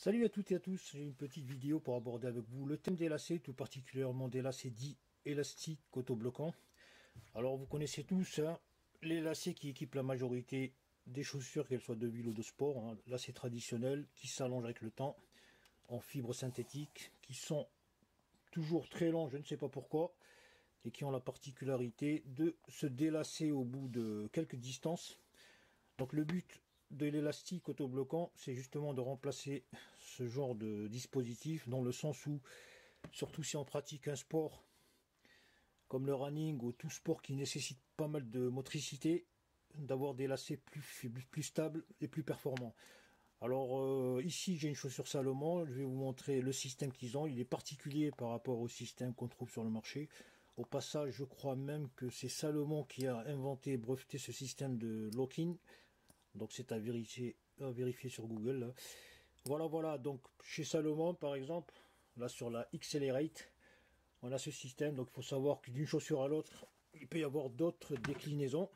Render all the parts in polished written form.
Salut à toutes et à tous, j'ai une petite vidéo pour aborder avec vous le thème des lacets, tout particulièrement des lacets dits élastiques autobloquants. Alors vous connaissez tous les lacets qui équipent la majorité des chaussures, qu'elles soient de ville ou de sport, lacets traditionnels qui s'allongent avec le temps, en fibres synthétiques, qui sont toujours très longs, je ne sais pas pourquoi, et qui ont la particularité de se délasser au bout de quelques distances. Donc le but de l'élastique autobloquant, c'est justement de remplacer ce genre de dispositif, dans le sens où, surtout si on pratique un sport comme le running ou tout sport qui nécessite pas mal de motricité, d'avoir des lacets plus stables et plus performants. Alors ici j'ai une chaussure Salomon, je vais vous montrer le système qu'ils ont. Il est particulier par rapport au système qu'on trouve sur le marché. Au passage, je crois même que c'est Salomon qui a inventé et breveté ce système de lock-in. Donc c'est à vérifier sur Google là. Voilà, donc chez Salomon par exemple, là sur la Accelerate, on a ce système. Donc il faut savoir que d'une chaussure à l'autre, il peut y avoir d'autres déclinaisons.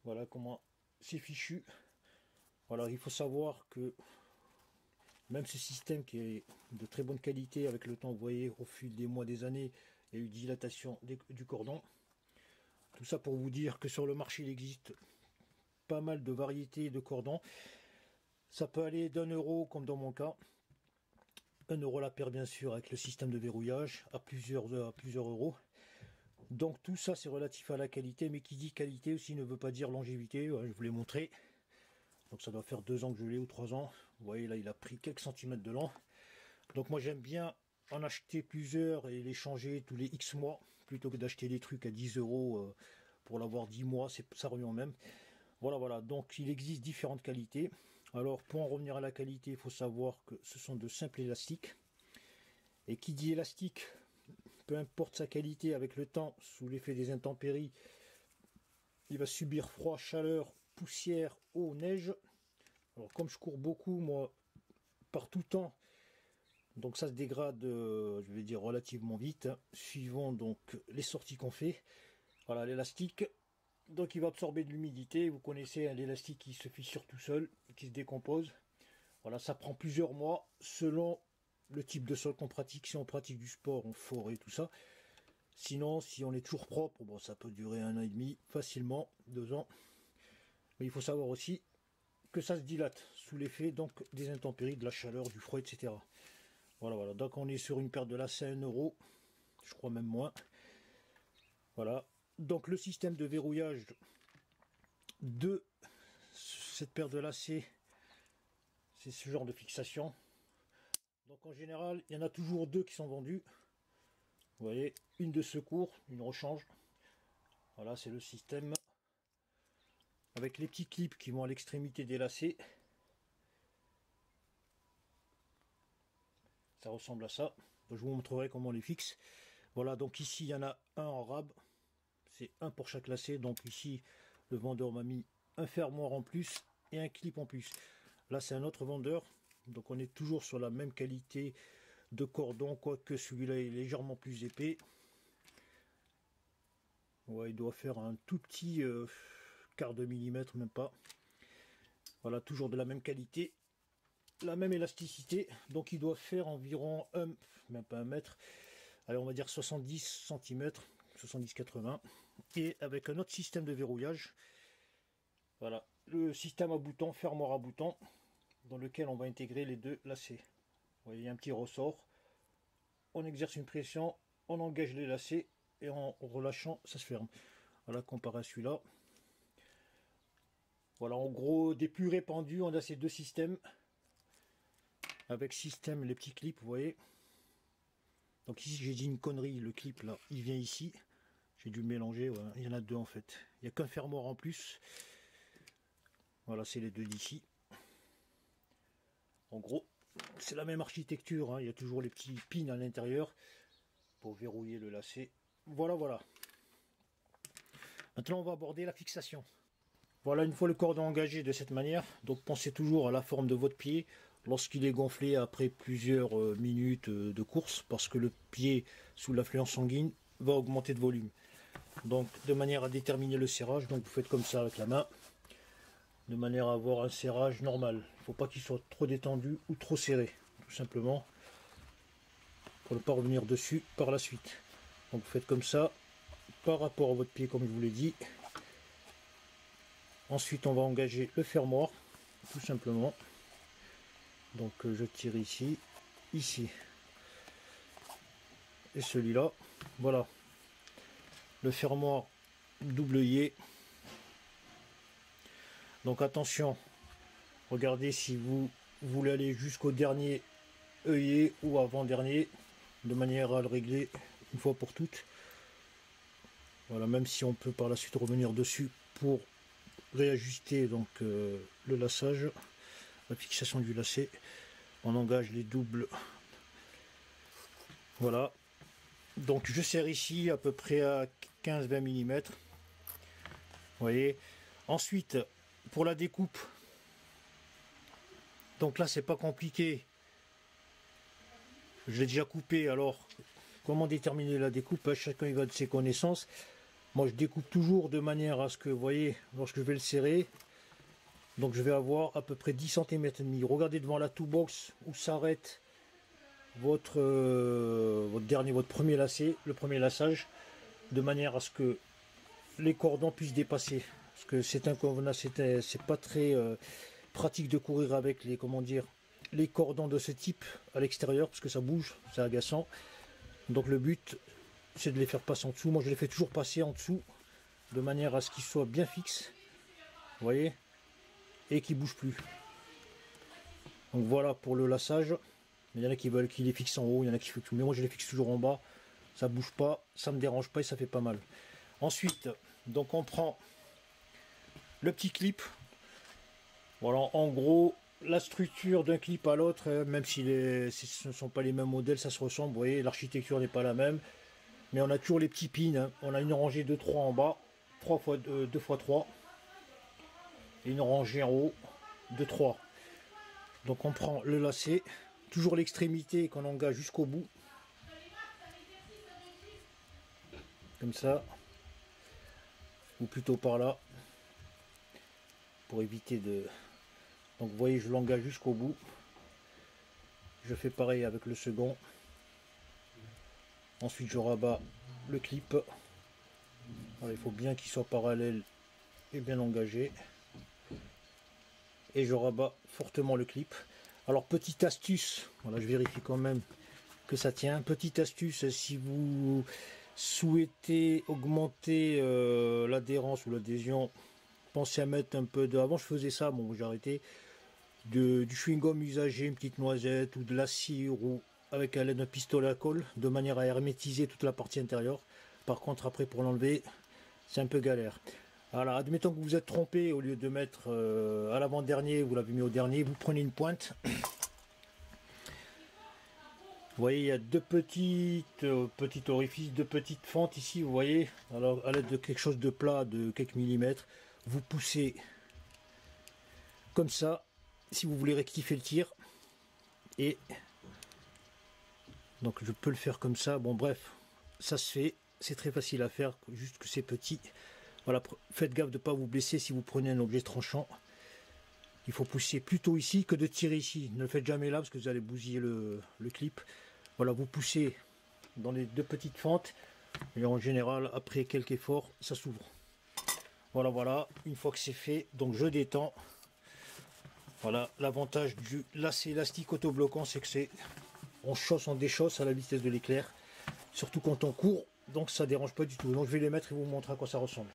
Voilà comment c'est fichu. Voilà, il faut savoir que même ce système qui est de très bonne qualité, avec le temps, vous voyez, au fil des mois, des années, il y a eu dilatation du cordon. Tout ça pour vous dire que sur le marché, il existe pas mal de variétés de cordons. Ça peut aller d'1 € comme dans mon cas. 1 € la paire bien sûr, avec le système de verrouillage, à plusieurs euros. Donc tout ça c'est relatif à la qualité, mais qui dit qualité aussi ne veut pas dire longévité. Ouais, je vous l'ai montré. Donc ça doit faire 2 ans que je l'ai, ou 3 ans. Vous voyez là, il a pris quelques centimètres de long. Donc moi j'aime bien en acheter plusieurs et les changer tous les X mois, plutôt que d'acheter des trucs à 10 € pour l'avoir 10 mois, ça revient au même. Voilà, donc il existe différentes qualités. Alors pour en revenir à la qualité, il faut savoir que ce sont de simples élastiques. Et qui dit élastique, peu importe sa qualité, avec le temps, sous l'effet des intempéries, il va subir froid, chaleur, poussière, eau, neige. Alors comme je cours beaucoup, moi, par tout temps, donc ça se dégrade, je vais dire relativement vite, suivant donc les sorties qu'on fait. Voilà l'élastique. Donc il va absorber de l'humidité. Vous connaissez l'élastique qui se fissure tout seul, qui se décompose. Voilà, ça prend plusieurs mois selon le type de sol qu'on pratique. Si on pratique du sport en forêt, tout ça. Sinon, si on est toujours propre, bon, ça peut durer 1 an et demi, facilement, 2 ans. Mais il faut savoir aussi que ça se dilate sous l'effet donc des intempéries, de la chaleur, du froid, etc. Voilà, donc on est sur une paire de lacets à 1 €, je crois même moins. Voilà, donc le système de verrouillage de cette paire de lacets, c'est ce genre de fixation. Donc en général, il y en a toujours 2 qui sont vendus. Vous voyez, une de secours, une rechange. Voilà, c'est le système avec les petits clips qui vont à l'extrémité des lacets. Ça ressemble à ça. Je vous montrerai comment on les fixe. Voilà, donc ici il y en a un en rab. C'est un pour chaque lacet. Donc ici, le vendeur m'a mis un fermoir en plus et un clip en plus. Là, c'est un autre vendeur. Donc on est toujours sur la même qualité de cordon, quoique celui-là est légèrement plus épais. Ouais, il doit faire un tout petit quart de millimètre, même pas. Voilà, toujours de la même qualité, la même élasticité. Donc il doit faire environ même pas 1 mètre. Allez, on va dire 70 cm, 70-80. Et avec un autre système de verrouillage. Voilà, le système à bouton, fermoir à bouton, dans lequel on va intégrer les 2 lacets. Vous voyez, il y a un petit ressort. On exerce une pression, on engage les lacets et en relâchant, ça se ferme. Voilà, comparé à celui-là. Voilà, en gros, des plus répandus, on a ces 2 systèmes. Avec système, les petits clips, vous voyez. Donc ici, j'ai dit une connerie, le clip là, il vient ici. J'ai dû le mélanger, voilà. Il y en a 2 en fait. Il n'y a qu'un fermoir en plus. Voilà, c'est les 2 d'ici. En gros, c'est la même architecture, il y a toujours les petits pins à l'intérieur pour verrouiller le lacet. Voilà. Maintenant, on va aborder la fixation. Voilà, une fois le cordon engagé de cette manière, donc pensez toujours à la forme de votre pied lorsqu'il est gonflé après plusieurs minutes de course, parce que le pied sous l'affluence sanguine va augmenter de volume. Donc de manière à déterminer le serrage, donc vous faites comme ça avec la main. de manière à avoir un serrage normal. Il ne faut pas qu'il soit trop détendu ou trop serré, tout simplement, pour ne pas revenir dessus par la suite. Donc vous faites comme ça, par rapport à votre pied comme je vous l'ai dit. Ensuite on va engager le fermoir, tout simplement. Donc je tire ici, ici. Et celui-là, voilà. Le fermoir double œillet. Donc attention, regardez si vous voulez aller jusqu'au dernier œillet ou avant-dernier, de manière à le régler une fois pour toutes. Voilà, même si on peut par la suite revenir dessus pour réajuster donc le laçage, la fixation du lacet. On engage les doubles. Voilà. Donc je serre ici à peu près à 15-20 mm. Vous voyez. Ensuite, pour la découpe, donc là c'est pas compliqué. Je l'ai déjà coupé, alors comment déterminer la découpe? Chacun il va de ses connaissances. Moi je découpe toujours de manière à ce que, vous voyez, lorsque je vais le serrer, donc je vais avoir à peu près 10 cm et demi. Regardez devant la toolbox où s'arrête votre premier lacet, le premier laçage, de manière à ce que les cordons puissent dépasser. Parce que c'est inconvenant, c'est pas très pratique de courir avec les, comment dire, les cordons de ce type à l'extérieur, parce que ça bouge, c'est agaçant. Donc le but, c'est de les faire passer en dessous. Moi je les fais toujours passer en dessous, de manière à ce qu'ils soient bien fixes, vous voyez, et qu'ils ne bougent plus. Donc voilà pour le laçage. Il y en a qui veulent qu'il les fixe en haut, il y en a qui font tout. Mais moi je les fixe toujours en bas, ça bouge pas, ça me dérange pas et ça fait pas mal. Ensuite, donc on prend le petit clip. Voilà, en gros, la structure d'un clip à l'autre, même si ce ne sont pas les mêmes modèles, ça se ressemble, vous voyez, l'architecture n'est pas la même. Mais on a toujours les petits pins, hein. On a une rangée de 3 en bas, 2 x 3, et une rangée en haut de 3. Donc on prend le lacet, toujours l'extrémité qu'on engage jusqu'au bout, comme ça, ou plutôt par là, pour éviter de... Donc vous voyez, je l'engage jusqu'au bout. Je fais pareil avec le second. Ensuite je rabats le clip. Voilà, il faut bien qu'il soit parallèle et bien engagé. Et je rabats fortement le clip. Alors petite astuce, voilà, je vérifie quand même que ça tient. Petite astuce, si vous souhaitez augmenter l'adhérence ou l'adhésion, pensez à mettre un peu de... Avant je faisais ça, bon j'ai arrêté. Du chewing-gum usagé, une petite noisette ou de la cire, ou avec à l'aide d'un pistolet à colle, de manière à hermétiser toute la partie intérieure. Par contre après pour l'enlever, c'est un peu galère. Alors admettons que vous vous êtes trompé, au lieu de mettre à l'avant-dernier, vous l'avez mis au dernier, vous prenez une pointe. Vous voyez, il y a deux petits orifices, deux petites fentes ici, vous voyez. Alors à l'aide de quelque chose de plat, de quelques millimètres, vous poussez comme ça, si vous voulez rectifier le tir. Et donc je peux le faire comme ça, bon bref, ça se fait, c'est très facile à faire, juste que c'est petit. Voilà, faites gaffe de ne pas vous blesser si vous prenez un objet tranchant. Il faut pousser plutôt ici que de tirer ici. Ne le faites jamais là parce que vous allez bousiller le clip. Voilà, vous poussez dans les deux petites fentes et en général, après quelques efforts, ça s'ouvre. Voilà, voilà, une fois que c'est fait, donc je détends. Voilà, l'avantage du lacet élastique autobloquant, c'est que on chausse, on déchausse à la vitesse de l'éclair, surtout quand on court, donc ça dérange pas du tout. Donc je vais les mettre et vous montrer à quoi ça ressemble.